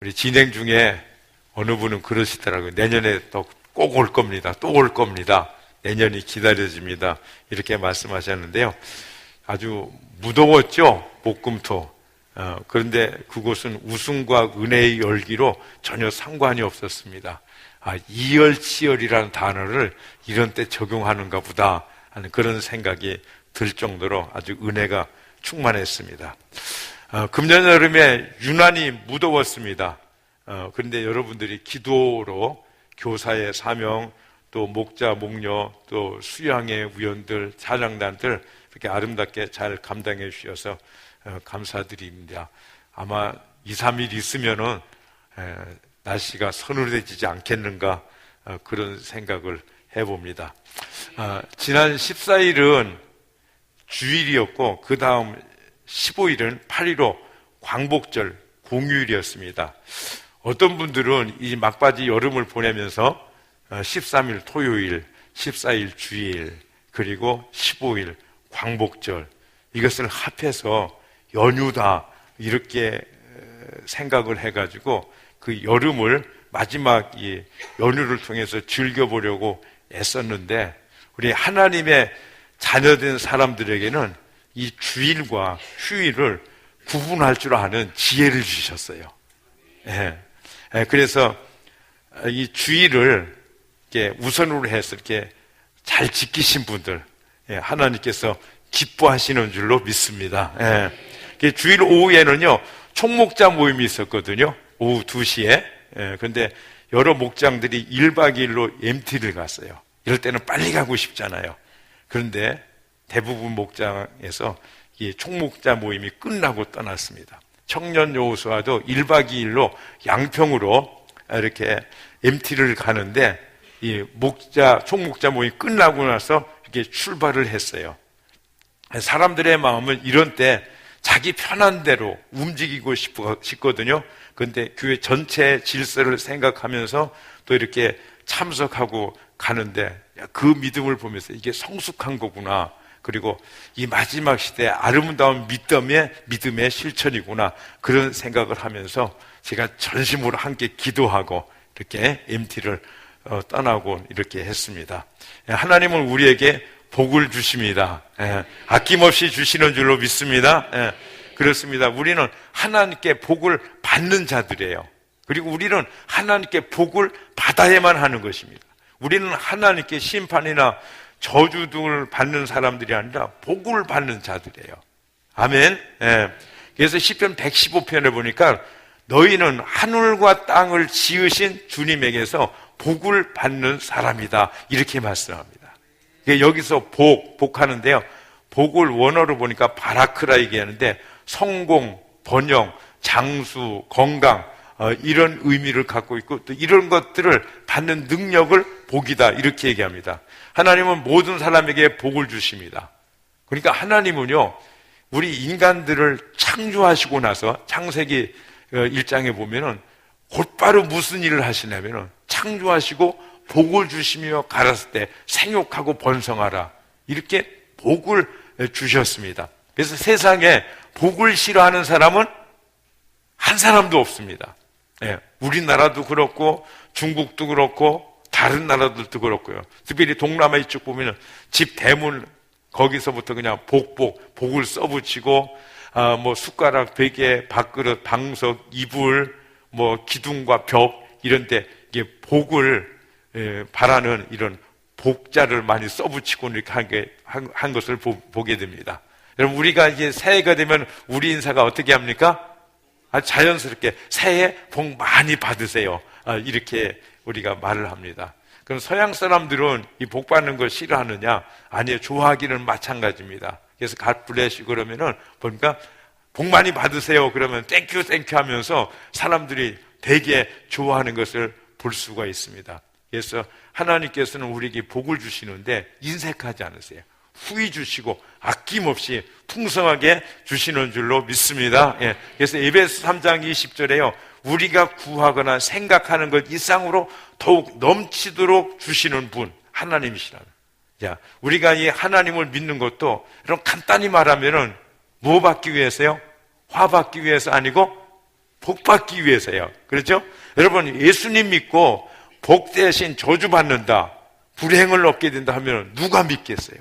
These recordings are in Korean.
우리 진행 중에 어느 분은 그러시더라고요. 내년에 또 꼭 올 겁니다. 또 올 겁니다. 내년이 기다려집니다. 이렇게 말씀하셨는데요. 아주 무더웠죠? 목금토. 그런데 그곳은 웃음과 은혜의 열기로 전혀 상관이 없었습니다. 이열치열이라는 단어를 이런 때 적용하는가 보다 하는 그런 생각이 들 정도로 아주 은혜가 충만했습니다. 금년 여름에 유난히 무더웠습니다. 그런데 여러분들이 기도로 교사의 사명, 또 목자, 목녀, 또 수양의 위원들, 찬양단들 이렇게 아름답게 잘 감당해 주셔서 감사드립니다. 아마 2, 3일 있으면은 날씨가 서늘해지지 않겠는가 그런 생각을 해봅니다. 지난 14일은 주일이었고 그 다음 15일은 8.15 광복절 공휴일이었습니다. 어떤 분들은 이 막바지 여름을 보내면서 13일 토요일, 14일 주일, 그리고 15일 광복절 이것을 합해서 연휴다 이렇게 생각을 해가지고 그 여름을 마지막 이 연휴를 통해서 즐겨보려고 애썼는데 우리 하나님의 자녀된 사람들에게는 이 주일과 휴일을 구분할 줄 아는 지혜를 주셨어요. 그래서 이 주일을 이렇게 우선으로 해서 이렇게 잘 지키신 분들 하나님께서 기뻐하시는 줄로 믿습니다. 주일 오후에는요 총목자 모임이 있었거든요. 오후 2시에. 그런데 여러 목장들이 1박 2일로 MT를 갔어요. 이럴 때는 빨리 가고 싶잖아요. 그런데 대부분 목장에서 이 총목자 모임이 끝나고 떠났습니다. 청년 여호수아도 1박 2일로 양평으로 이렇게 MT를 가는데 이 총목자 모임이 끝나고 나서 이렇게 출발을 했어요. 사람들의 마음은 이런 때 자기 편한 대로 움직이고 싶거든요. 그런데 교회 전체의 질서를 생각하면서 또 이렇게 참석하고 가는데 그 믿음을 보면서 이게 성숙한 거구나. 그리고 이 마지막 시대의 아름다운 믿음의 실천이구나. 그런 생각을 하면서 제가 전심으로 함께 기도하고 이렇게 MT를 떠나고 이렇게 했습니다. 하나님은 우리에게 복을 주십니다. 아낌없이 주시는 줄로 믿습니다. 그렇습니다. 우리는 하나님께 복을 받는 자들이에요. 그리고 우리는 하나님께 복을 받아야만 하는 것입니다. 우리는 하나님께 심판이나 저주 등을 받는 사람들이 아니라 복을 받는 자들이에요. 아멘. 그래서 시편 115편에 보니까 너희는 하늘과 땅을 지으신 주님에게서 복을 받는 사람이다 이렇게 말씀합니다. 여기서 복하는데요. 복을 원어로 보니까 바라크라 얘기하는데 성공, 번영, 장수, 건강 이런 의미를 갖고 있고 또 이런 것들을 받는 능력을 복이다 이렇게 얘기합니다. 하나님은 모든 사람에게 복을 주십니다. 그러니까 하나님은요 우리 인간들을 창조하시고 나서 창세기 1장에 보면은 곧바로 무슨 일을 하시냐면은 창조하시고 복을 주시며 가라사대 때 생육하고 번성하라 이렇게 복을 주셨습니다. 그래서 세상에 복을 싫어하는 사람은 한 사람도 없습니다. 우리나라도 그렇고 중국도 그렇고 다른 나라들도 그렇고요. 특별히 동남아 이쪽 보면 집 대문 거기서부터 그냥 복을 써붙이고 뭐 숟가락, 베개, 밥그릇, 방석, 이불, 뭐 기둥과 벽 이런데 이게 복을 바라는 이런 복자를 많이 써붙이고 이렇게 한 것을 보게 됩니다. 여러분 우리가 이제 새해가 되면 우리 인사가 어떻게 합니까? 자연스럽게 새해 복 많이 받으세요. 이렇게 우리가 말을 합니다. 그럼 서양 사람들은 이 복 받는 걸 싫어하느냐? 아니요, 좋아하기는 마찬가지입니다. 그래서 God bless you 그러면은 보니까 복 많이 받으세요. 그러면 땡큐 하면서 사람들이 되게 좋아하는 것을 볼 수가 있습니다. 그래서 하나님께서는 우리에게 복을 주시는데 인색하지 않으세요. 후히 주시고 아낌없이 풍성하게 주시는 줄로 믿습니다. 그래서 에베소 3장 20절에요. 우리가 구하거나 생각하는 것 이상으로 더욱 넘치도록 주시는 분 하나님이시라는. 자, 우리가 이 하나님을 믿는 것도 이런 간단히 말하면은 뭐 받기 위해서요? 화 받기 위해서 아니고 복 받기 위해서요. 그렇죠? 여러분, 예수님 믿고 복 대신 저주 받는다, 불행을 얻게 된다 하면 누가 믿겠어요?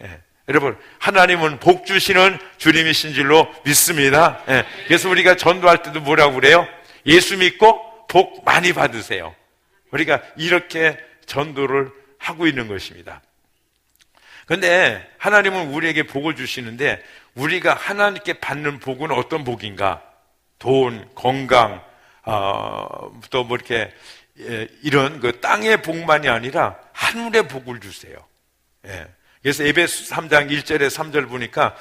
예. 여러분, 하나님은 복 주시는 주님이신 줄로 믿습니다. 예. 그래서 우리가 전도할 때도 뭐라고 그래요? 예수 믿고 복 많이 받으세요. 우리가 이렇게 전도를 하고 있는 것입니다. 그런데 하나님은 우리에게 복을 주시는데, 우리가 하나님께 받는 복은 어떤 복인가? 돈, 건강, 또 뭐 이렇게 이런 그 땅의 복만이 아니라 하늘의 복을 주세요. 예. 그래서 에베소 3장 1절에 3절 보니까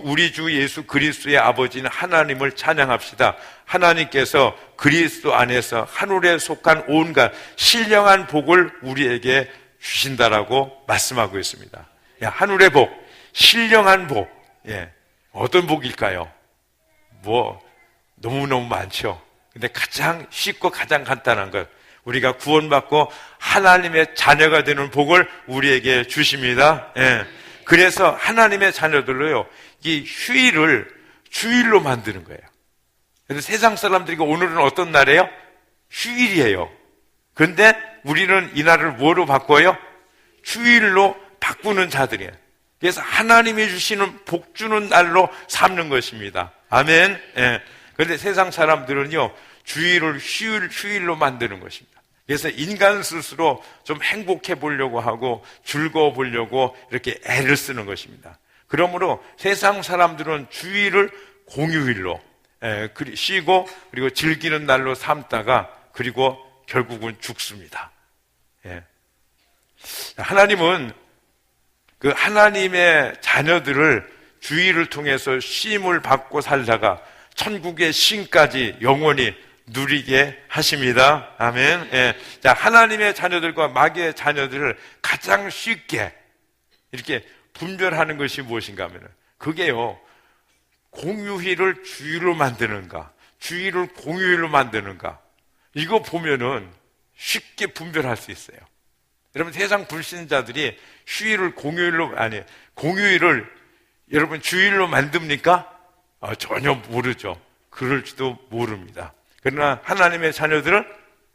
우리 주 예수 그리스도의 아버지는 하나님을 찬양합시다. 하나님께서 그리스도 안에서 하늘에 속한 온갖 신령한 복을 우리에게 주신다라고 말씀하고 있습니다. 예, 하늘의 복, 신령한 복. 예. 어떤 복일까요? 뭐 너무너무 많죠. 근데 가장 쉽고 가장 간단한 것, 우리가 구원받고 하나님의 자녀가 되는 복을 우리에게 주십니다. 예. 그래서 하나님의 자녀들로요, 이 휴일을 주일로 만드는 거예요. 그래서 세상 사람들이 오늘은 어떤 날이에요? 휴일이에요. 그런데 우리는 이 날을 뭐로 바꿔요? 주일로 바꾸는 자들이에요. 그래서 하나님이 주시는 복 주는 날로 삼는 것입니다. 아멘. 예. 그런데 세상 사람들은요, 주일을 휴일로 만드는 것입니다. 그래서 인간 스스로 좀 행복해 보려고 하고 즐거워 보려고 이렇게 애를 쓰는 것입니다. 그러므로 세상 사람들은 주일을 공휴일로 쉬고 그리고 즐기는 날로 삼다가 그리고 결국은 죽습니다. 예. 하나님은 그 하나님의 자녀들을 주일을 통해서 쉼을 받고 살다가 천국의 쉼까지 영원히 누리게 하십니다. 아멘. 예. 자, 하나님의 자녀들과 마귀의 자녀들을 가장 쉽게 이렇게 분별하는 것이 무엇인가 하면, 그게요, 공휴일을 주일로 만드는가, 주일을 공휴일로 만드는가, 이거 보면은 쉽게 분별할 수 있어요. 여러분, 세상 불신자들이 휴일을 공휴일을 여러분 주일로 만듭니까? 전혀 모르죠. 그럴지도 모릅니다. 그러나 하나님의 자녀들은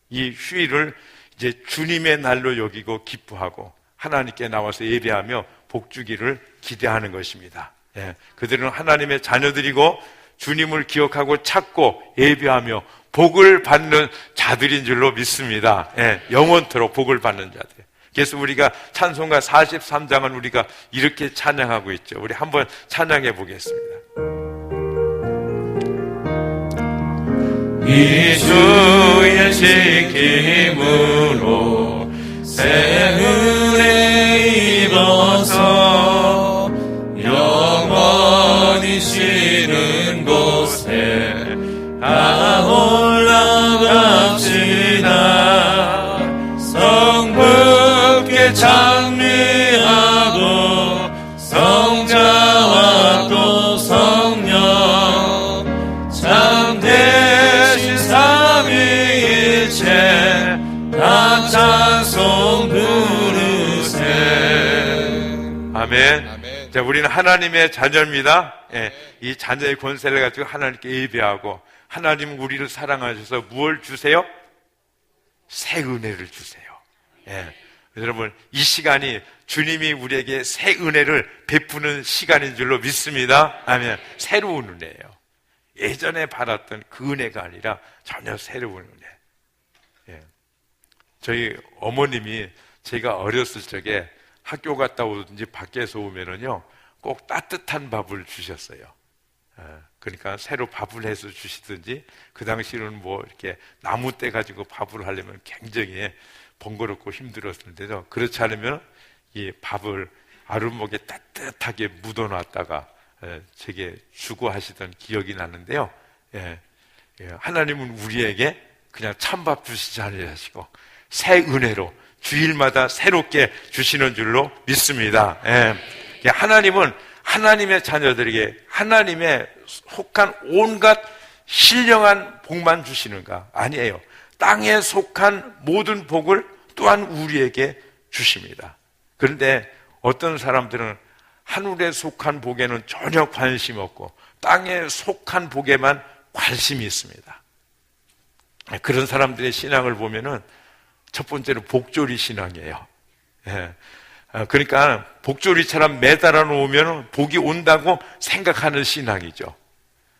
이 휴일을 이제 주님의 날로 여기고 기뻐하고 하나님께 나와서 예배하며 복주기를 기대하는 것입니다. 예, 그들은 하나님의 자녀들이고 주님을 기억하고 찾고 예배하며 복을 받는 자들인 줄로 믿습니다. 예, 영원토록 복을 받는 자들. 그래서 우리가 찬송가 43장은 우리가 이렇게 찬양하고 있죠. 우리 한번 찬양해 보겠습니다. 이 주의 지킴으로 새 은혜 입어서 영원히 쉬는 곳에 다 올라갑시다. 성부께 찬미하고 성자와 또 성령 참되신 삼위일체 다 찬송 부르세. 아멘. 자, 우리는 하나님의 자녀입니다. 예, 이 자녀의 권세를 가지고 하나님께 예배하고, 하나님은 우리를 사랑하셔서 무엇을 주세요? 새 은혜를 주세요. 예, 여러분, 이 시간이 주님이 우리에게 새 은혜를 베푸는 시간인 줄로 믿습니다. 아멘. 새로운 은혜예요. 예전에 받았던 그 은혜가 아니라 전혀 새로운 은혜. 예. 저희 어머님이 제가 어렸을 적에 학교 갔다 오든지 밖에서 오면은요, 꼭 따뜻한 밥을 주셨어요. 그러니까 새로 밥을 해서 주시든지, 그 당시에는 뭐 이렇게 나무 떼 가지고 밥을 하려면 굉장히 번거롭고 힘들었는데도, 그렇지 않으면 이 밥을 아랫목에 따뜻하게 묻어놨다가 제게 주고 하시던 기억이 나는데요. 하나님은 우리에게 그냥 찬밥 주시지 않으시고 새 은혜로 주일마다 새롭게 주시는 줄로 믿습니다. 하나님은 하나님의 자녀들에게 하나님의 속한 온갖 신령한 복만 주시는가? 아니에요. 땅에 속한 모든 복을 또한 우리에게 주십니다. 그런데 어떤 사람들은 하늘에 속한 복에는 전혀 관심 없고 땅에 속한 복에만 관심이 있습니다. 그런 사람들의 신앙을 보면은 첫 번째로 복조리 신앙이에요. 예. 그러니까 복조리처럼 매달아 놓으면 복이 온다고 생각하는 신앙이죠.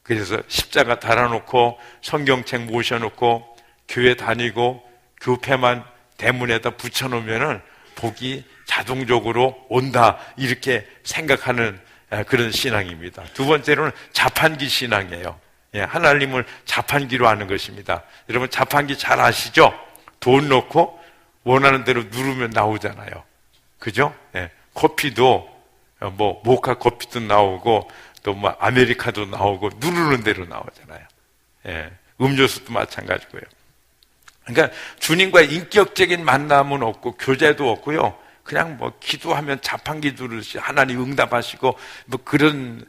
그래서 십자가 달아놓고 성경책 모셔놓고 교회 다니고 교패만 대문에다 붙여놓으면 복이 자동적으로 온다 이렇게 생각하는 그런 신앙입니다. 두 번째로는 자판기 신앙이에요. 예, 하나님을 자판기로 하는 것입니다. 여러분 자판기 잘 아시죠? 돈 넣고 원하는 대로 누르면 나오잖아요. 그죠? 예, 커피도 뭐 모카 커피도 나오고 또 뭐 아메리카도 나오고 누르는 대로 나오잖아요. 예, 음료수도 마찬가지고요. 그러니까 주님과의 인격적인 만남은 없고 교제도 없고요. 그냥 뭐 기도하면 자판기 누르듯이 하나님 응답하시고 뭐 그런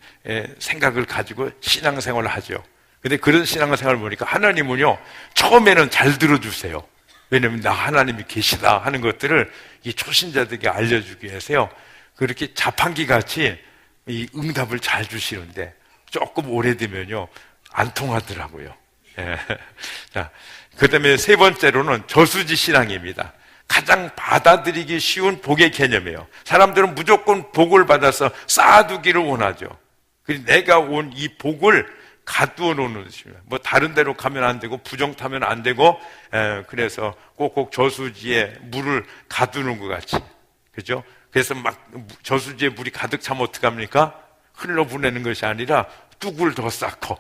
생각을 가지고 신앙생활을 하죠. 근데 그런 신앙생활을 보니까 하나님은요 처음에는 잘 들어주세요. 왜냐하면 나 하나님이 계시다 하는 것들을 이 초신자들에게 알려주기 위해서요 그렇게 자판기 같이 이 응답을 잘 주시는데 조금 오래되면요 안 통하더라고요. 예. 자, 그다음에 세 번째로는 저수지 신앙입니다. 가장 받아들이기 쉬운 복의 개념이에요. 사람들은 무조건 복을 받아서 쌓아두기를 원하죠. 그래서 내가 온 이 복을 가두어 놓는 것입니다. 뭐 다른 데로 가면 안 되고 부정 타면 안 되고 그래서 꼭꼭 저수지에 물을 가두는 것 같이 그죠? 그래서 막 저수지에 물이 가득 차면 어떡합니까? 흘러보내는 것이 아니라 뚝을 더 쌓고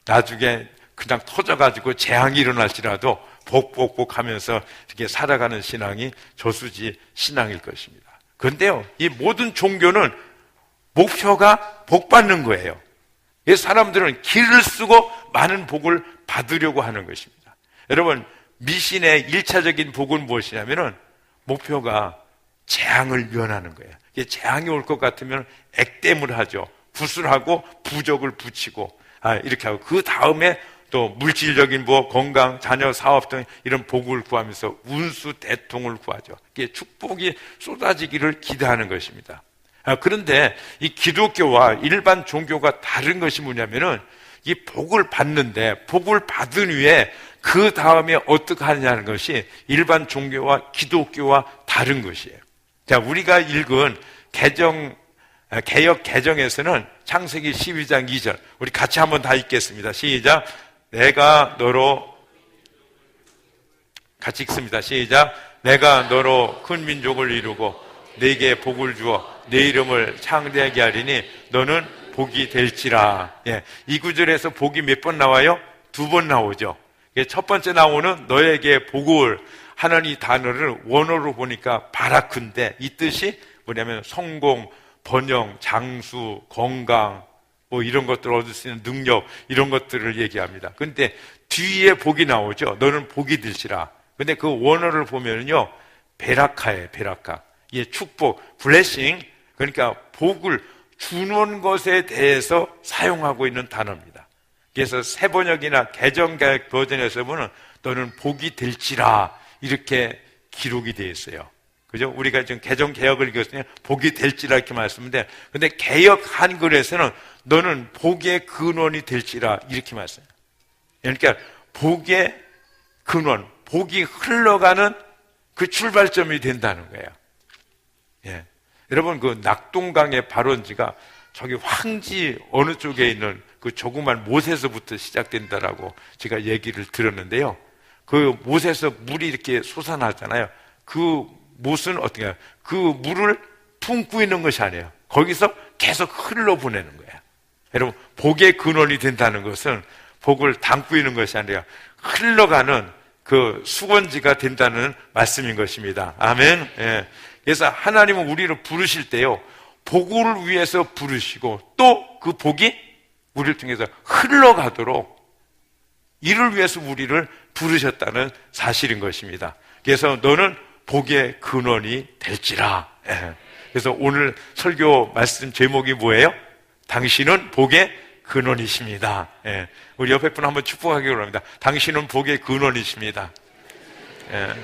나중에 그냥 터져가지고 재앙이 일어날지라도 복복복 하면서 이렇게 살아가는 신앙이 저수지 신앙일 것입니다. 그런데요, 이 모든 종교는 목표가 복 받는 거예요. 이 사람들은 길을 쓰고 많은 복을 받으려고 하는 것입니다. 여러분, 미신의 1차적인 복은 무엇이냐면은 목표가 재앙을 면하는 거예요. 재앙이 올 것 같으면 액땜을 하죠. 붓을 하고 부적을 붙이고 이렇게 하고 그 다음에 또 물질적인 뭐 건강, 자녀, 사업 등 이런 복을 구하면서 운수, 대통을 구하죠. 이게 축복이 쏟아지기를 기대하는 것입니다. 그런데 이 기독교와 일반 종교가 다른 것이 뭐냐면은 이 복을 받는데 복을 받은 후에 그 다음에 어떻게 하느냐는 것이 일반 종교와 기독교와 다른 것이에요. 자, 우리가 읽은 개역 개정에서는 창세기 12장 2절 우리 같이 한번 다 읽겠습니다. 시작. 내가 너로 같이 읽습니다. 시작. 내가 너로 큰 민족을 이루고 네게 복을 주어 네 이름을 창대하게 하리니 너는 복이 될지라. 예, 이 구절에서 복이 몇 번 나와요? 2번 나오죠. 첫 번째 나오는 너에게 복을 하는 이 단어를 원어로 보니까 바라크인데 이 뜻이 뭐냐면 성공, 번영, 장수, 건강 뭐 이런 것들을 얻을 수 있는 능력 이런 것들을 얘기합니다. 근데 뒤에 복이 나오죠. 너는 복이 될지라. 근데 그 원어를 보면요 베라카예요. 베라카. 이게 축복, 블레싱 그러니까 복을 주는 것에 대해서 사용하고 있는 단어입니다. 그래서 새번역이나 개정개혁 버전에서 보면 너는 복이 될지라 이렇게 기록이 되어 있어요. 그죠? 우리가 지금 개정개혁을 읽었으니 복이 될지라 이렇게 말씀인데 근데 개혁 한글에서는 너는 복의 근원이 될지라 이렇게 말씀해요. 그러니까 복의 근원, 복이 흘러가는 그 출발점이 된다는 거예요. 예. 여러분 그 낙동강의 발원지가 저기 황지 어느 쪽에 있는 그 조그만 못에서부터 시작된다라고 제가 얘기를 들었는데요. 그 못에서 물이 이렇게 솟아나잖아요. 그 못은 어떻게 해요? 그 물을 품고 있는 것이 아니에요. 거기서 계속 흘러보내는 거예요. 여러분 복의 근원이 된다는 것은 복을 담고 있는 것이 아니라 흘러가는 그 수건지가 된다는 말씀인 것입니다. 아멘. 예. 그래서 하나님은 우리를 부르실 때요 복을 위해서 부르시고 또 그 복이 우리를 통해서 흘러가도록 이를 위해서 우리를 부르셨다는 사실인 것입니다. 그래서 너는 복의 근원이 될지라. 예. 그래서 오늘 설교 말씀 제목이 뭐예요? 당신은 복의 근원이십니다. 예. 우리 옆에 분 한번 축복하기로 합니다. 당신은 복의 근원이십니다. 예.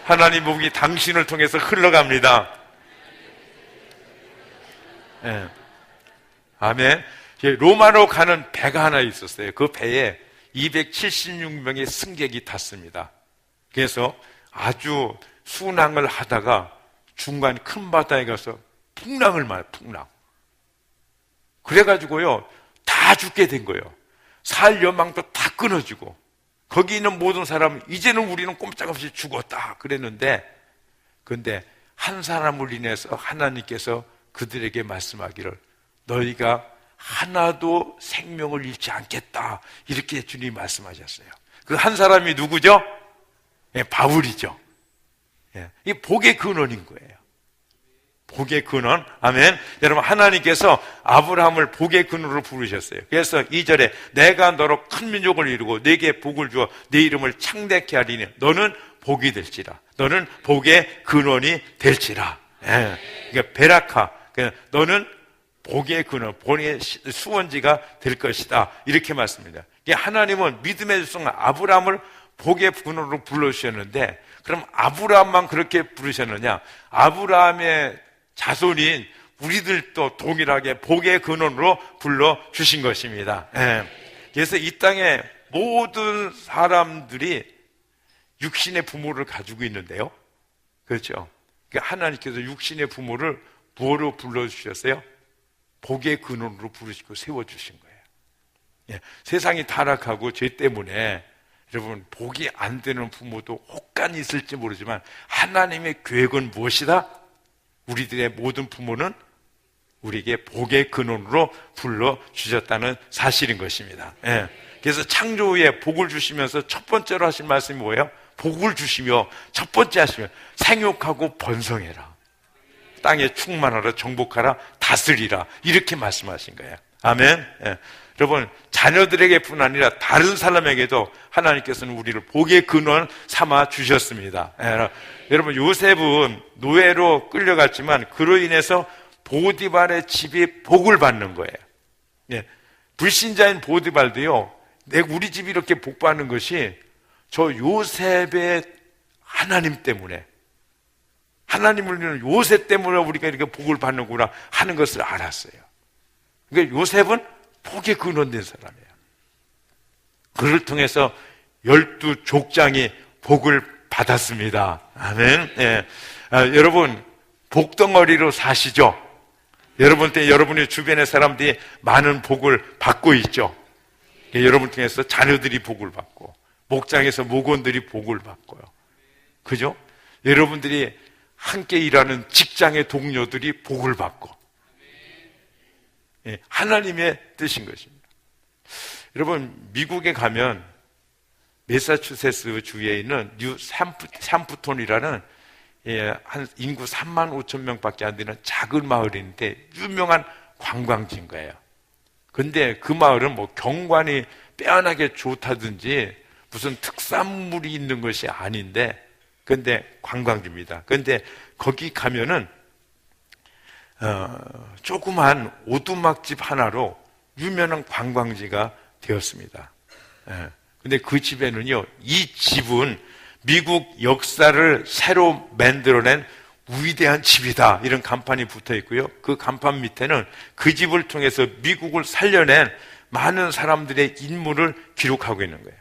하나님 복이 당신을 통해서 흘러갑니다. 예. 아멘. 로마로 가는 배가 하나 있었어요. 그 배에 276명의 승객이 탔습니다. 그래서 아주 순항을 하다가 중간 큰 바다에 가서 풍랑을 맞아요. 풍랑. 그래가지고요, 다 죽게 된 거예요. 살 여망도 다 끊어지고, 거기 있는 모든 사람은 이제는 우리는 꼼짝없이 죽었다 그랬는데, 근데 한 사람을 인해서 하나님께서 그들에게 말씀하기를 너희가 하나도 생명을 잃지 않겠다, 이렇게 주님이 말씀하셨어요. 그 한 사람이 누구죠? 예, 바울이죠. 예, 이 복의 근원인 거예요. 복의 근원. 아멘. 여러분, 하나님께서 아브라함을 복의 근원으로 부르셨어요. 그래서 2절에 내가 너로 큰 민족을 이루고 네게 복을 주어 네 이름을 창대케 하리니 너는 복이 될지라. 너는 복의 근원이 될지라. 예. 그러니까 베라카. 그러니까 너는 복의 근원, 본의 수원지가 될 것이다, 이렇게 말씀합니다. 하나님은 믿음의 조상 아브라함을 복의 근원으로 불러주셨는데, 그럼 아브라함만 그렇게 부르셨느냐? 아브라함의 자손인 우리들도 동일하게 복의 근원으로 불러주신 것입니다. 예. 그래서 이 땅에 모든 사람들이 육신의 부모를 가지고 있는데요, 그렇죠? 그러니까 하나님께서 육신의 부모를 무엇으로 불러주셨어요? 복의 근원으로 부르시고 세워주신 거예요. 예, 세상이 타락하고 죄 때문에 여러분, 복이 안 되는 부모도 혹간 있을지 모르지만 하나님의 계획은 무엇이다? 우리들의 모든 부모는 우리에게 복의 근원으로 불러주셨다는 사실인 것입니다. 예, 그래서 창조 후에 복을 주시면서 첫 번째로 하신 말씀이 뭐예요? 복을 주시며 첫 번째 하시며 생육하고 번성해라, 땅에 충만하라, 정복하라, 다스리라, 이렇게 말씀하신 거예요. 아멘. 예. 여러분, 자녀들에게뿐 아니라 다른 사람에게도 하나님께서는 우리를 복의 근원 삼아 주셨습니다. 예. 여러분, 요셉은 노예로 끌려갔지만 그로 인해서 보디발의 집이 복을 받는 거예요. 예. 불신자인 보디발도요, 우리 집이 이렇게 복 받는 것이 저 요셉의 하나님 때문에, 하나님을 믿는 요셉 때문에 우리가 이렇게 복을 받는구나 하는 것을 알았어요. 그러니까 요셉은 복의 근원된 사람이에요. 그를 통해서 12족장이 복을 받았습니다. 아멘. 예. 여러분, 복덩어리로 사시죠? 여러분 때 여러분의 주변의 사람들이 많은 복을 받고 있죠? 예, 여러분 통해서 자녀들이 복을 받고, 목장에서 목원들이 복을 받고요. 그죠? 여러분들이 함께 일하는 직장의 동료들이 복을 받고, 예, 하나님의 뜻인 것입니다. 여러분, 미국에 가면 매사추세츠 주에 있는 뉴 샴프톤이라는, 예, 한 인구 3만 5천 명밖에 안 되는 작은 마을인데 유명한 관광지인 거예요. 근데 그 마을은 뭐 경관이 빼어나게 좋다든지 무슨 특산물이 있는 것이 아닌데, 근데 관광지입니다. 근데 거기 가면은 조그만 오두막집 하나로 유명한 관광지가 되었습니다. 근데 그 집에는요, 이 집은 미국 역사를 새로 만들어낸 위대한 집이다, 이런 간판이 붙어 있고요. 그 간판 밑에는 그 집을 통해서 미국을 살려낸 많은 사람들의 인물을 기록하고 있는 거예요.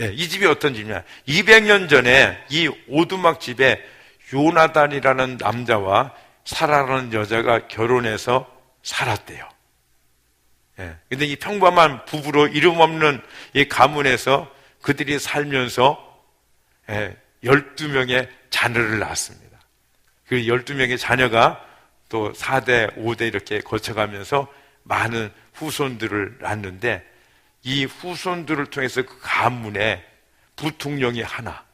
예, 이 집이 어떤 집이냐? 200년 전에 이 오두막 집에 요나단이라는 남자와 사라라는 여자가 결혼해서 살았대요. 예, 근데 이 평범한 부부로 이름 없는 이 가문에서 그들이 살면서 12명의 자녀를 낳았습니다. 그 12명의 자녀가 또 4대, 5대 이렇게 거쳐가면서 많은 후손들을 낳았는데, 이 후손들을 통해서 그 가문에 부통령이 하나,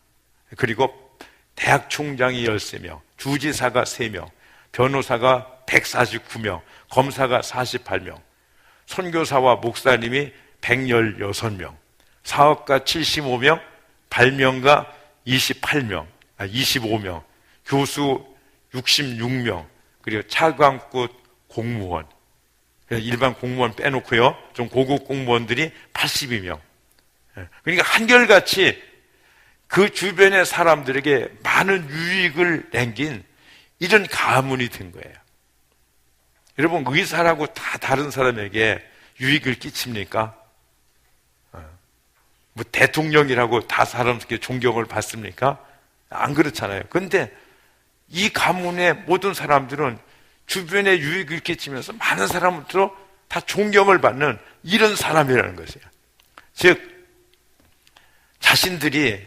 그리고 대학 총장이 13명, 주지사가 3명, 변호사가 149명, 검사가 48명, 선교사와 목사님이 116명, 사업가 75명, 발명가 25명, 교수 66명, 그리고 차관급 공무원, 일반 공무원 빼놓고요, 좀 고급 공무원들이 82명. 그러니까 한결같이 그 주변의 사람들에게 많은 유익을 남긴 이런 가문이 된 거예요. 여러분, 의사라고 다 다른 사람에게 유익을 끼칩니까? 뭐 대통령이라고 다 사람들께 존경을 받습니까? 안 그렇잖아요. 그런데 이 가문의 모든 사람들은 주변에 유익을 끼치면서 많은 사람들로 다 존경을 받는 이런 사람이라는 것이에요. 즉 자신들이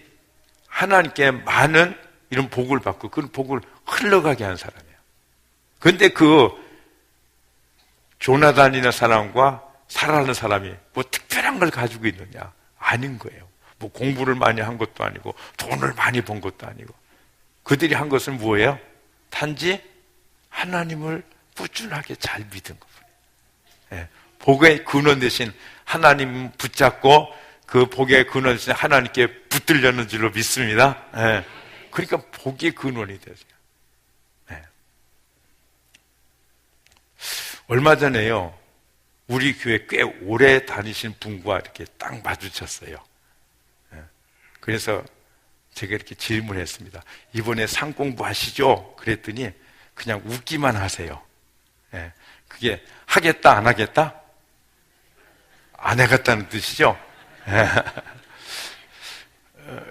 하나님께 많은 이런 복을 받고 그 복을 흘러가게 하는 사람이에요. 그런데 그 조나단이라는 사람과 사라는 사람이 뭐 특별한 걸 가지고 있느냐? 아닌 거예요. 뭐 공부를 많이 한 것도 아니고 돈을 많이 번 것도 아니고, 그들이 한 것은 뭐예요? 단지 하나님을 꾸준하게 잘 믿은 것뿐이에요. 예, 복의 근원 대신 하나님 붙잡고 그 복의 근원 대신 하나님께 붙들려는 줄로 믿습니다. 예, 그러니까 복의 근원이 되죠. 예. 얼마 전에요, 우리 교회 꽤 오래 다니신 분과 이렇게 딱 마주쳤어요. 예. 그래서 제가 이렇게 질문했습니다. 이번에 상 공부하시죠? 그랬더니 그냥 웃기만 하세요. 예. 그게 하겠다 안 하겠다? 안 하겠다는 뜻이죠. 예.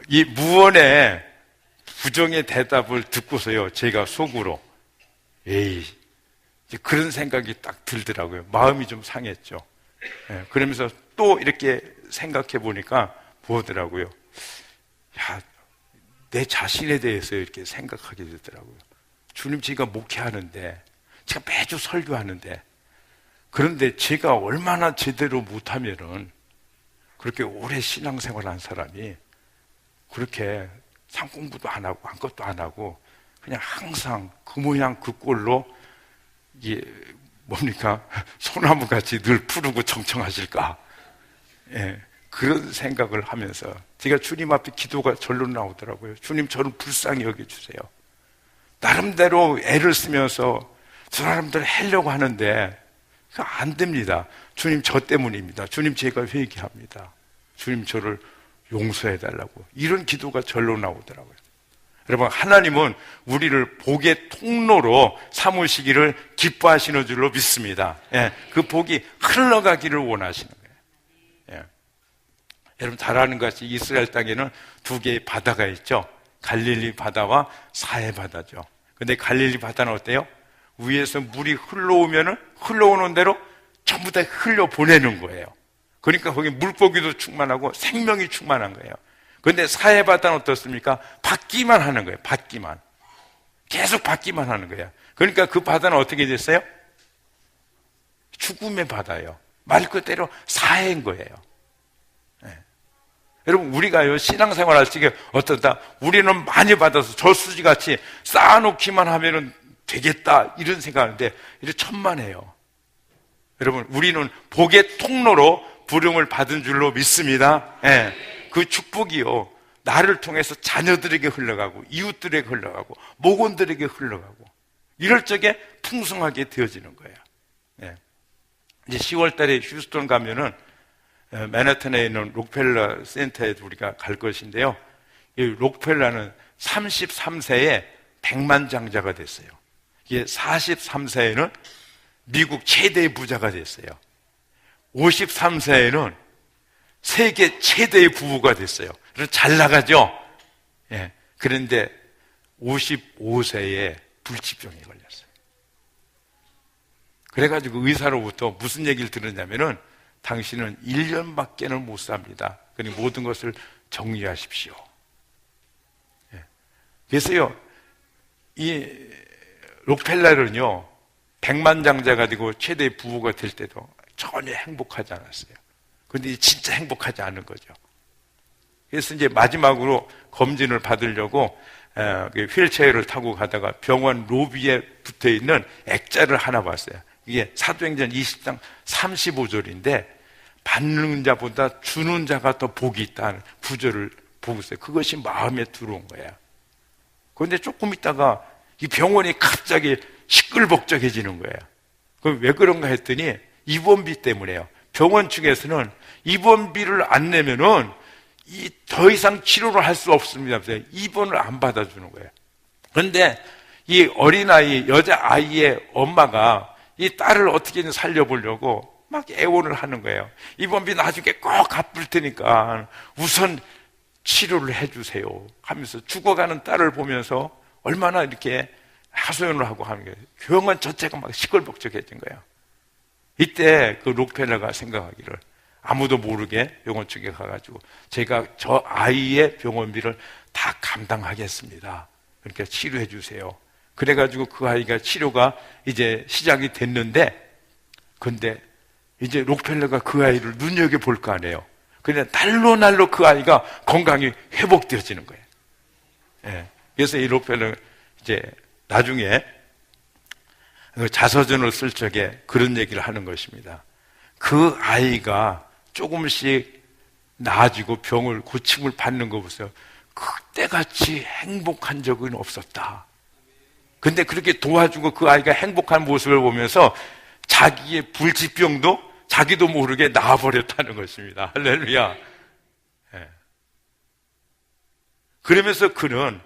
이 무언의 부정의 대답을 듣고서요, 제가 속으로 에이, 그런 생각이 딱 들더라고요. 마음이 좀 상했죠. 예. 그러면서 또 이렇게 생각해 보니까 보더라고요. 야, 내 자신에 대해서 이렇게 생각하게 되더라고요. 주님, 제가 목회하는데, 제가 매주 설교하는데, 그런데 제가 얼마나 제대로 못하면은 그렇게 오래 신앙생활 한 사람이 그렇게 상공부도 안 하고 아무것도 안 하고 그냥 항상 그 모양 그 꼴로 이게 뭡니까? 소나무같이 늘 푸르고 청청하실까? 예, 그런 생각을 하면서 제가 주님 앞에 기도가 절로 나오더라고요. 주님, 저를 불쌍히 여겨주세요. 나름대로 애를 쓰면서 저 사람들을 하려고 하는데 그거 안 됩니다. 주님, 저 때문입니다. 주님, 제가 회개합니다. 주님, 저를 용서해달라고. 이런 기도가 절로 나오더라고요. 여러분, 하나님은 우리를 복의 통로로 삼으시기를 기뻐하시는 줄로 믿습니다. 예, 그 복이 흘러가기를 원하시는 거예요. 예. 여러분 잘 아는 것 같이 이스라엘 땅에는 두 개의 바다가 있죠. 갈릴리 바다와 사해 바다죠. 근데 갈릴리 바다는 어때요? 위에서 물이 흘러오면은 흘러오는 대로 전부 다 흘려보내는 거예요. 그러니까 거기 물고기도 충만하고 생명이 충만한 거예요. 그런데 사해 바다는 어떻습니까? 받기만 하는 거예요. 받기만. 계속 받기만 하는 거예요. 그러니까 그 바다는 어떻게 됐어요? 죽음의 바다예요. 말 그대로 사해인 거예요. 네. 여러분, 우리가요, 신앙생활 할 적에 어떻다? 우리는 많이 받아서 저수지같이 쌓아놓기만 하면은 되겠다, 이런 생각하는데, 이렇게 천만해요. 여러분, 우리는 복의 통로로 부름을 받은 줄로 믿습니다. 예. 그 축복이요, 나를 통해서 자녀들에게 흘러가고, 이웃들에게 흘러가고, 목원들에게 흘러가고, 이럴 적에 풍성하게 되어지는 거예요. 예. 이제 10월 달에 휴스턴 가면은, 맨하탄에 있는 록펠러 센터에 우리가 갈 것인데요. 이 록펠러는 33세에 백만장자가 됐어요. 이게 43세에는 미국 최대의 부자가 됐어요. 53세에는 세계 최대의 부부가 됐어요. 그래서 잘 나가죠? 예. 그런데 55세에 불치병에 걸렸어요. 그래가지고 의사로부터 무슨 얘기를 들었냐면은, 당신은 1년밖에는 못 삽니다. 그러니 모든 것을 정리하십시오. 예. 그래서요, 이 록펠러는요, 백만장자가 되고 최대의 부부가 될 때도 전혀 행복하지 않았어요. 그런데 진짜 행복하지 않은 거죠. 그래서 이제 마지막으로 검진을 받으려고 휠체어를 타고 가다가 병원 로비에 붙어 있는 액자를 하나 봤어요. 이게 사도행전 20장 35절인데, 받는 자보다 주는 자가 더 복이 있다는 구절을 보고 있어요. 그것이 마음에 들어온 거야. 그런데 조금 있다가 이 병원이 갑자기 시끌벅적해지는 거예요. 그럼 왜 그런가 했더니 입원비 때문에요. 병원 측에서는 입원비를 안 내면은 더 이상 치료를 할 수 없습니다. 입원을 안 받아주는 거예요. 그런데 이 어린아이, 여자아이의 엄마가 이 딸을 어떻게든 살려보려고 막 애원을 하는 거예요. 입원비 나중에 꼭 갚을 테니까 우선 치료를 해주세요 하면서 죽어가는 딸을 보면서 얼마나 이렇게 하소연을 하고 하는 거예요. 병원 전체가 막 시끌벅적해진 거예요. 이때 그 록펠러가 생각하기를 아무도 모르게 병원 측에 가가지고 제가 저 아이의 병원비를 다 감당하겠습니다. 그러니까 치료해 주세요. 그래가지고 그 아이가 치료가 이제 시작이 됐는데, 근데 이제 록펠러가 그 아이를 눈여겨볼 거 아니에요. 근데 날로 그 아이가 건강이 회복되어지는 거예요. 예. 그래서 이 록펠러 이제 나중에 자서전을 쓸 적에 그런 얘기를 하는 것입니다. 그 아이가 조금씩 나아지고 병을 고침을 받는 거 보세요. 그때같이 행복한 적은 없었다. 근데 그렇게 도와주고 그 아이가 행복한 모습을 보면서 자기의 불치병도 자기도 모르게 나아버렸다는 것입니다. 할렐루야. 예. 그러면서 그는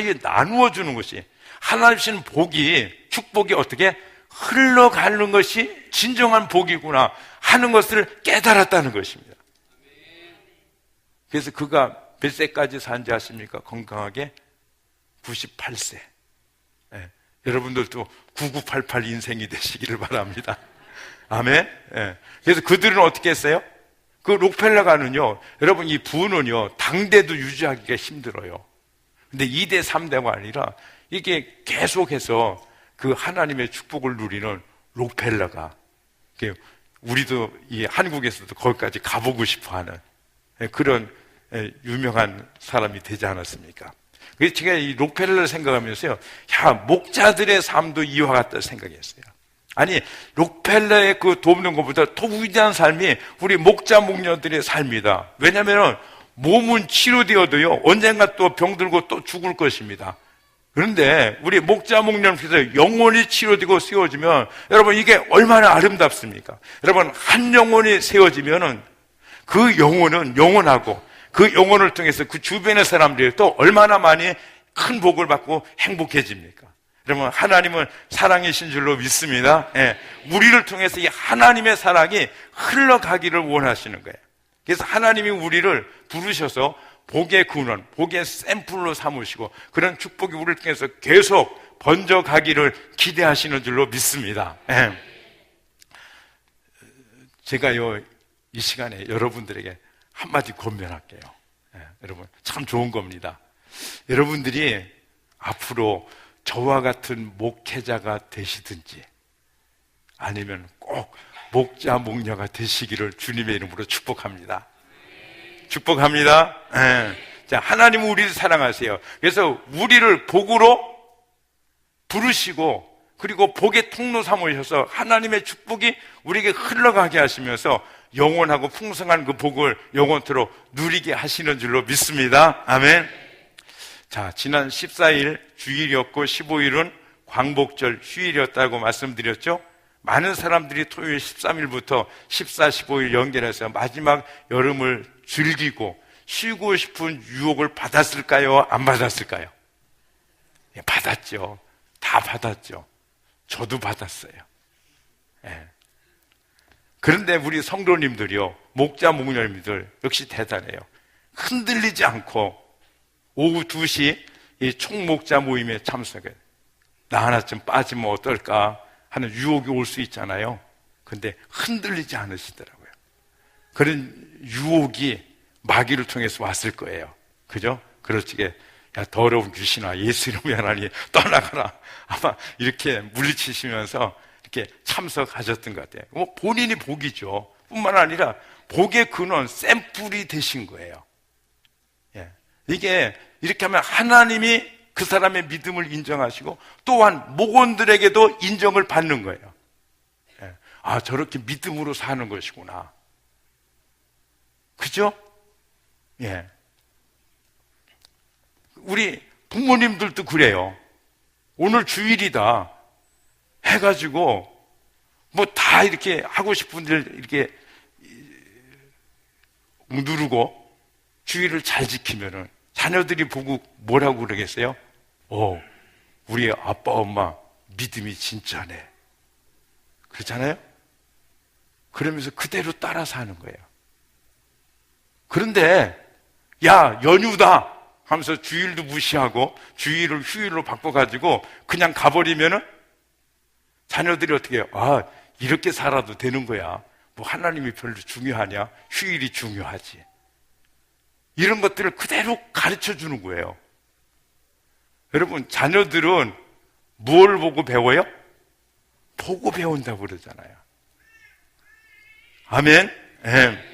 이게 나누어 주는 것이, 하나님 주시는 복이, 축복이 어떻게 흘러가는 것이 진정한 복이구나 하는 것을 깨달았다는 것입니다. 그래서 그가 몇 세까지 산지 아십니까? 건강하게 98세. 예. 여러분들도 9988 인생이 되시기를 바랍니다. 아멘. 예. 그래서 그들은 어떻게 했어요? 그 록펠러가는요, 여러분 이 부는요 당대도 유지하기가 힘들어요. 근데 2대 3대가 아니라 이게 계속해서 그 하나님의 축복을 누리는 록펠러가, 우리도 이 한국에서도 거기까지 가보고 싶어하는 그런 유명한 사람이 되지 않았습니까? 그래서 제가 이 록펠러를 생각하면서요, 목자들의 삶도 이와 같다 생각했어요. 아니, 록펠러의 그 돕는 것보다 더 위대한 삶이 우리 목자 목녀들의 삶이다. 왜냐하면 몸은 치료되어도요 언젠가 또 병들고 또 죽을 것입니다. 그런데 우리 목자 목녀님께서 영혼이 치료되고 세워지면, 여러분 이게 얼마나 아름답습니까? 여러분 한 영혼이 세워지면은 그 영혼은 영원하고, 그 영혼을 통해서 그 주변의 사람들이 또 얼마나 많이 큰 복을 받고 행복해집니까? 여러분 하나님은 사랑이신 줄로 믿습니다. 예. 우리를 통해서 이 하나님의 사랑이 흘러가기를 원하시는 거예요. 그래서 하나님이 우리를 부르셔서 복의 근원, 복의 샘플로 삼으시고 그런 축복이 우리를 통해서 계속 번져가기를 기대하시는 줄로 믿습니다. 예. 제가요 이 시간에 여러분들에게 한마디 권면할게요. 예, 여러분 참 좋은 겁니다. 여러분들이 앞으로 저와 같은 목회자가 되시든지 아니면 꼭 목자 목녀가 되시기를 주님의 이름으로 축복합니다. 축복합니다. 예. 자, 하나님은 우리를 사랑하세요. 그래서 우리를 복으로 부르시고 그리고 복의 통로 삼으셔서 하나님의 축복이 우리에게 흘러가게 하시면서 영원하고 풍성한 그 복을 영원토록 누리게 하시는 줄로 믿습니다. 아멘. 자, 지난 14일 주일이었고 15일은 광복절 휴일이었다고 말씀드렸죠. 많은 사람들이 토요일 13일부터 14, 15일 연결해서 마지막 여름을 즐기고 쉬고 싶은 유혹을 받았을까요? 안 받았을까요? 예, 받았죠. 다 받았죠. 저도 받았어요. 예. 그런데 우리 성도님들이요, 목자 목녀님들 역시 대단해요. 흔들리지 않고 오후 2시 이 총목자 모임에 참석해요. 나 하나쯤 빠지면 어떨까 하는 유혹이 올 수 있잖아요. 근데 흔들리지 않으시더라고요. 그런 유혹이 마귀를 통해서 왔을 거예요. 그죠? 그렇지게 야 더러운 귀신아 예수 이름으로 하나님 떠나가라 아마 이렇게 물리치시면서 이렇게 참석하셨던 것 같아요. 뭐 본인이 복이죠. 뿐만 아니라 복의 근원 샘플이 되신 거예요. 예. 이게 이렇게 하면 하나님이 그 사람의 믿음을 인정하시고 또한 목원들에게도 인정을 받는 거예요. 예. 아, 저렇게 믿음으로 사는 것이구나. 그죠? 예. 우리 부모님들도 그래요. 오늘 주일이다 해가지고 뭐 다 이렇게 하고 싶은 일 이렇게 누르고 주일을 잘 지키면은 자녀들이 보고 뭐라고 그러겠어요? 우리 아빠 엄마 믿음이 진짜네. 그렇잖아요? 그러면서 그대로 따라 사는 거예요. 그런데 야, 연휴다 하면서 주일도 무시하고 주일을 휴일로 바꿔가지고 그냥 가버리면은 자녀들이 어떻게 해요? 아, 이렇게 살아도 되는 거야. 뭐 하나님이 별로 중요하냐? 휴일이 중요하지. 이런 것들을 그대로 가르쳐 주는 거예요. 여러분, 자녀들은 뭘 보고 배워요? 보고 배운다고 그러잖아요. 아멘? 예.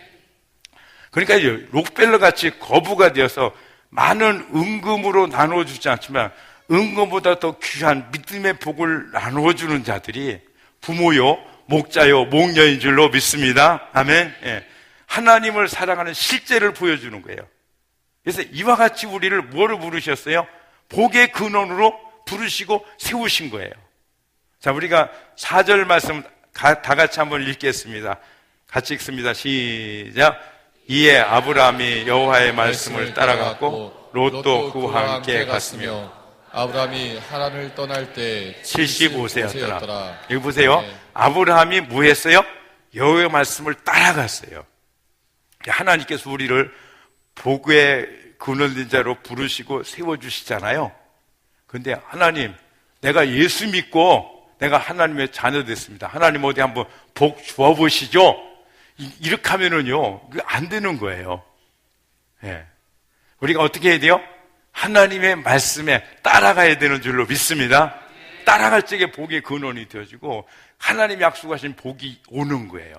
그러니까 록펠러 같이 거부가 되어서 많은 은금으로 나누어주지 않지만 은금보다 더 귀한 믿음의 복을 나누어주는 자들이 부모요, 목자요, 목녀인 줄로 믿습니다. 아멘. 예. 하나님을 사랑하는 실제를 보여주는 거예요. 그래서 이와 같이 우리를 뭐로 부르셨어요? 복의 근원으로 부르시고 세우신 거예요. 자, 우리가 4절 말씀 다 같이 한번 읽겠습니다. 같이 읽습니다. 시작. 이에 아브라함이 여호와의 말씀을 따라갔고 롯도 그와 함께 갔으며 아브라함이 하란을 떠날 때 75세였더라. 여기 보세요. 네. 아브라함이 뭐 했어요? 여호와의 말씀을 따라갔어요. 하나님께서 우리를 복의 근원된 자로 부르시고 세워주시잖아요. 근데 하나님, 내가 예수 믿고 내가 하나님의 자녀 됐습니다. 하나님 어디 한번 복 주어보시죠. 이렇게 하면은요, 안 되는 거예요. 예. 우리가 어떻게 해야 돼요? 하나님의 말씀에 따라가야 되는 줄로 믿습니다. 따라갈 적에 복의 근원이 되어지고 하나님이 약속하신 복이 오는 거예요.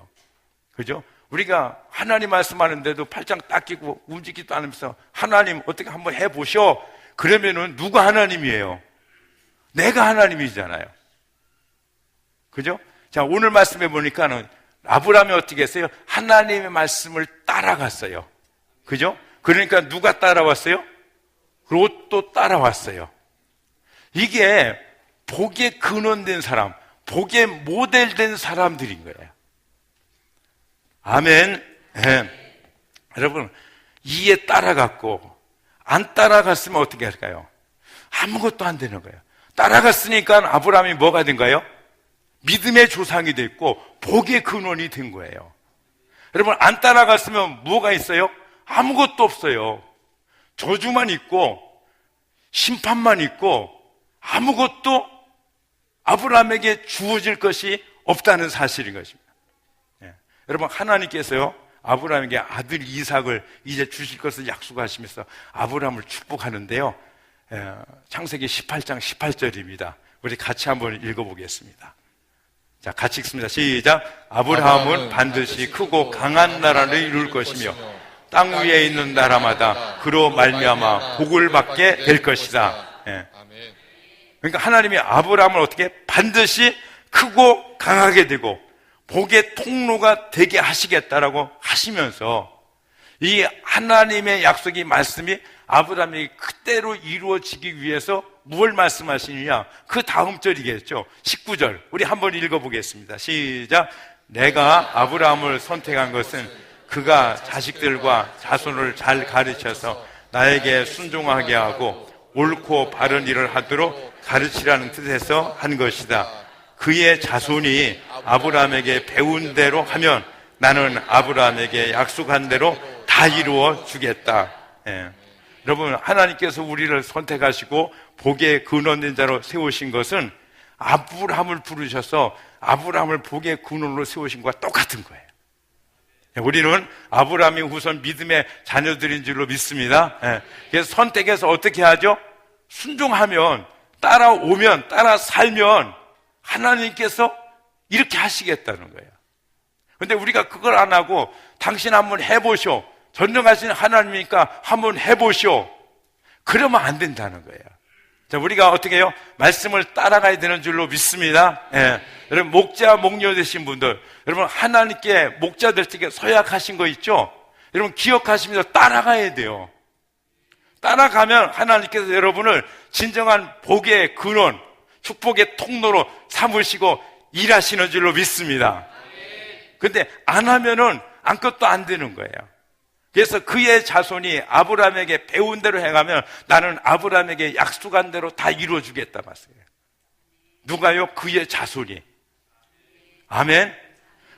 그죠? 우리가 하나님 말씀하는데도 팔짱 딱 끼고 움직이지도 않으면서 하나님 어떻게 한번 해보셔. 그러면은 누가 하나님이에요? 내가 하나님이잖아요. 그죠? 자, 오늘 말씀해 보니까는 아브라함이 어떻게 했어요? 하나님의 말씀을 따라갔어요. 그죠? 그러니까 누가 따라왔어요? 롯도 따라왔어요. 이게 복의 근원된 사람, 복의 모델된 사람들인 거예요. 아멘. 네. 여러분, 이에 따라갔고 안 따라갔으면 어떻게 할까요? 아무것도 안 되는 거예요. 따라갔으니까 아브라함이 뭐가 된가요? 믿음의 조상이 됐고 복의 근원이 된 거예요. 여러분, 안 따라갔으면 뭐가 있어요? 아무것도 없어요. 저주만 있고 심판만 있고 아무것도 아브라함에게 주어질 것이 없다는 사실인 것입니다. 예. 여러분, 하나님께서요 아브라함에게 아들 이삭을 이제 주실 것을 약속하시면서 아브라함을 축복하는데요, 창세기 18장 18절입니다. 우리 같이 한번 읽어보겠습니다. 자, 같이 읽습니다. 시작. 아브라함은 반드시 크고 강한 나라를 이룰 것이며 땅 위에 있는 나라마다 그로 말미암아 복을 받게 될 것이다. 예. 그러니까 하나님이 아브라함을 어떻게 반드시 크고 강하게 되고 복의 통로가 되게 하시겠다라고 하시면서 이 하나님의 약속이 말씀이 아브라함이 그대로 이루어지기 위해서 무엇을 말씀하시느냐? 그 다음 절이겠죠. 19절. 우리 한번 읽어보겠습니다. 시작. 내가 아브라함을 선택한 것은 그가 자식들과 자손을 잘 가르쳐서 나에게 순종하게 하고 옳고 바른 일을 하도록 가르치라는 뜻에서 한 것이다. 그의 자손이 아브라함에게 배운 대로 하면 나는 아브라함에게 약속한 대로 다 이루어 주겠다. 예. 여러분, 하나님께서 우리를 선택하시고 복의 근원된 자로 세우신 것은 아브라함을 부르셔서 아브라함을 복의 근원으로 세우신 것과 똑같은 거예요. 우리는 아브라함이 우선 믿음의 자녀들인 줄로 믿습니다. 예. 그래서 선택해서 어떻게 하죠? 순종하면, 따라오면, 따라 살면 하나님께서 이렇게 하시겠다는 거예요. 그런데 우리가 그걸 안 하고 당신 한번 해보쇼. 전능하신 하나님이니까 한번 해보쇼. 그러면 안 된다는 거예요. 자, 우리가 어떻게 해요? 말씀을 따라가야 되는 줄로 믿습니다. 예. 여러분, 목자, 목녀 되신 분들, 여러분, 하나님께 목자 될 때 서약하신 거 있죠? 여러분, 기억하시면서 따라가야 돼요. 따라가면 하나님께서 여러분을 진정한 복의 근원, 축복의 통로로 삼으시고 일하시는 줄로 믿습니다. 근데 안 하면은 아무것도 안 되는 거예요. 그래서 그의 자손이 아브라함에게 배운 대로 행하면 나는 아브라함에게 약속한 대로 다 이루어주겠다 말씀이에요. 누가요? 그의 자손이. 아멘.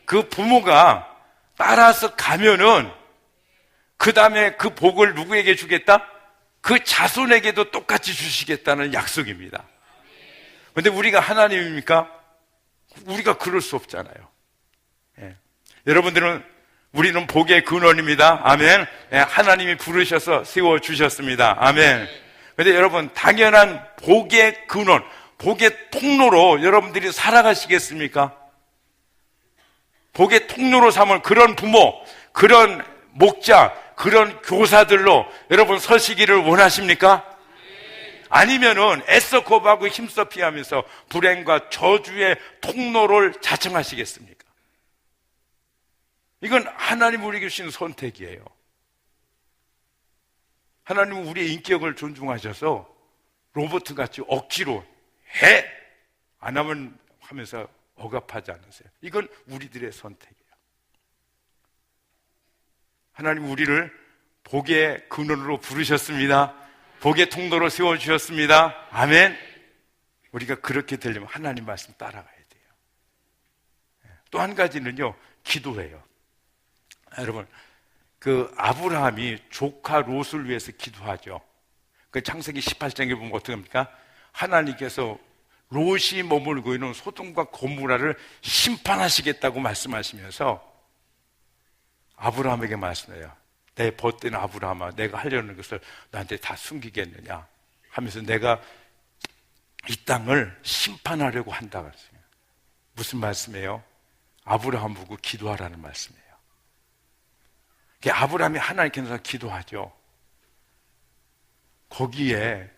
그 부모가 따라서 가면은 그 다음에 그 복을 누구에게 주겠다? 그 자손에게도 똑같이 주시겠다는 약속입니다. 그런데 우리가 하나님입니까? 우리가 그럴 수 없잖아요. 예. 여러분들은 우리는 복의 근원입니다. 아멘. 예, 하나님이 부르셔서 세워주셨습니다. 아멘. 그런데 여러분, 당연한 복의 근원, 복의 통로로 여러분들이 살아가시겠습니까? 복의 통로로 삼을 그런 부모, 그런 목자, 그런 교사들로 여러분 서시기를 원하십니까? 아니면은 애써 거부하고 힘써 피하면서 불행과 저주의 통로를 자청하시겠습니까? 이건 하나님 우리에게 주신 선택이에요. 하나님은 우리의 인격을 존중하셔서 로봇같이 억지로 해! 안 하면 하면서 억압하지 않으세요. 이건 우리들의 선택이에요. 하나님 우리를 복의 근원으로 부르셨습니다. 복의 통로로 세워주셨습니다. 아멘. 우리가 그렇게 되려면 하나님 말씀 따라가야 돼요. 또 한 가지는요, 기도해요. 여러분, 그 아브라함이 조카 롯을 위해서 기도하죠. 그 창세기 18장에 보면 어떻게 합니까? 하나님께서 롯이 머물고 있는 소돔과 고모라를 심판하시겠다고 말씀하시면서 아브라함에게 말씀해요. 내 벗된 아브라함아, 내가 하려는 것을 나한테 다 숨기겠느냐 하면서 내가 이 땅을 심판하려고 한다 그랬어요. 무슨 말씀이에요? 아브라함 보고 기도하라는 말씀이에요. 아브라함이 하나님께서 기도하죠. 거기에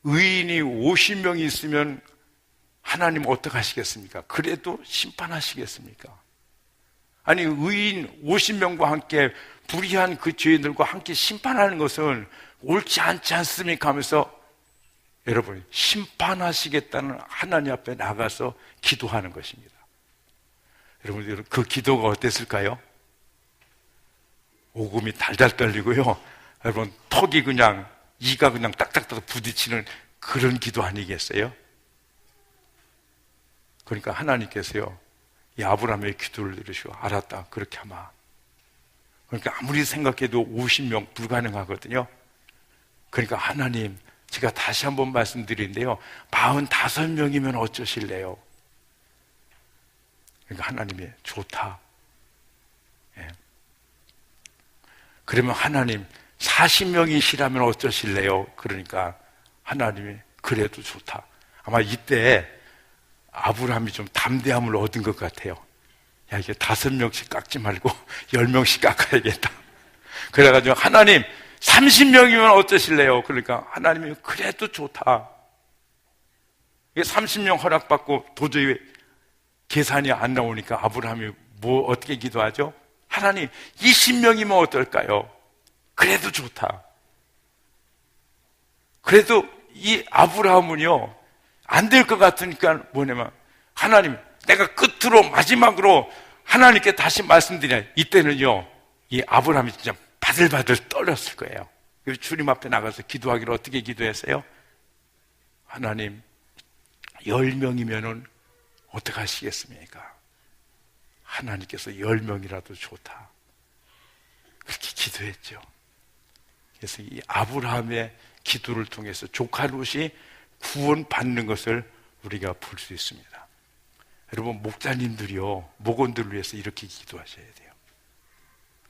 의인이 50명이 있으면 하나님 어떻게 하시겠습니까? 그래도 심판하시겠습니까? 아니, 의인 50명과 함께 불의한 그 죄인들과 함께 심판하는 것은 옳지 않지 않습니까? 하면서 여러분, 심판하시겠다는 하나님 앞에 나가서 기도하는 것입니다. 여러분, 그 기도가 어땠을까요? 오금이 달달 떨리고요. 여러분, 턱이 그냥, 이가 그냥 딱딱딱 부딪히는 그런 기도 아니겠어요? 그러니까 하나님께서요, 이 아브라함의 기도를 들으시고, 알았다, 그렇게 하마. 그러니까 아무리 생각해도 50명 불가능하거든요. 그러니까 하나님, 제가 다시 한번 말씀드리는데요, 45명이면 어쩌실래요? 그러니까 하나님이 좋다. 예. 그러면 하나님 40명이시라면 어쩌실래요? 그러니까 하나님이 그래도 좋다. 아마 이때 아브라함이 좀 담대함을 얻은 것 같아요. 야, 이게 5명씩 깎지 말고 10명씩 깎아야겠다. 그래가지고 하나님 30명이면 어떠실래요? 그러니까 하나님이 그래도 좋다. 이게 30명 허락받고 도저히 계산이 안 나오니까 아브라함이 뭐 어떻게 기도하죠? 하나님 20명이면 어떨까요? 그래도 좋다. 그래도 이 아브라함은요, 안 될 것 같으니까 뭐냐면, 하나님, 내가 끝으로 마지막으로 하나님께 다시 말씀드려요. 이때는요, 이 아브라함이 진짜 바들바들 떨렸을 거예요. 그래서 주님 앞에 나가서 기도하기를 어떻게 기도했어요? 하나님, 10명이면은 어떻게 하시겠습니까? 하나님께서 10명이라도 좋다. 그렇게 기도했죠. 그래서 이 아브라함의 기도를 통해서 조카 롯이 구원받는 것을 우리가 볼 수 있습니다. 여러분, 목자님들이요, 목원들을 위해서 이렇게 기도하셔야 돼요.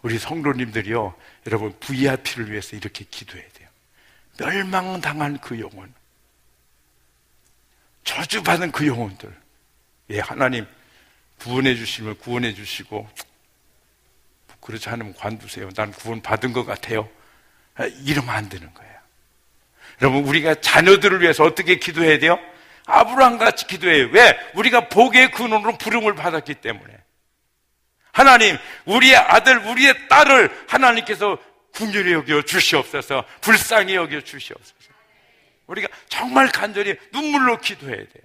우리 성도님들이요, 여러분 VIP를 위해서 이렇게 기도해야 돼요. 멸망당한 그 영혼, 저주받은 그 영혼들, 예, 하나님 구원해 주시면 구원해 주시고, 그렇지 않으면 관두세요. 난 구원 받은 것 같아요. 이러면 안 되는 거예요. 여러분, 우리가 자녀들을 위해서 어떻게 기도해야 돼요? 아브라함 같이 기도해요. 왜? 우리가 복의 근원으로 부름을 받았기 때문에. 하나님, 우리의 아들, 우리의 딸을 하나님께서 긍휼히 여겨 주시옵소서, 불쌍히 여겨 주시옵소서. 우리가 정말 간절히 눈물로 기도해야 돼요.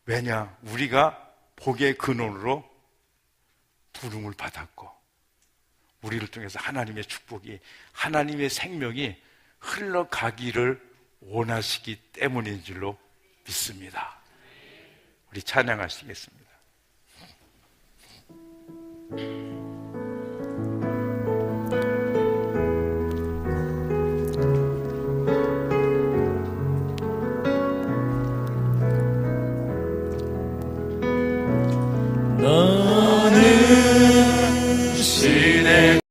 왜냐? 우리가 복의 근원으로 부름을 받았고, 우리를 통해서 하나님의 축복이, 하나님의 생명이 흘러가기를 원하시기 때문인 줄로 믿습니다. 우리 찬양하시겠습니다. 너는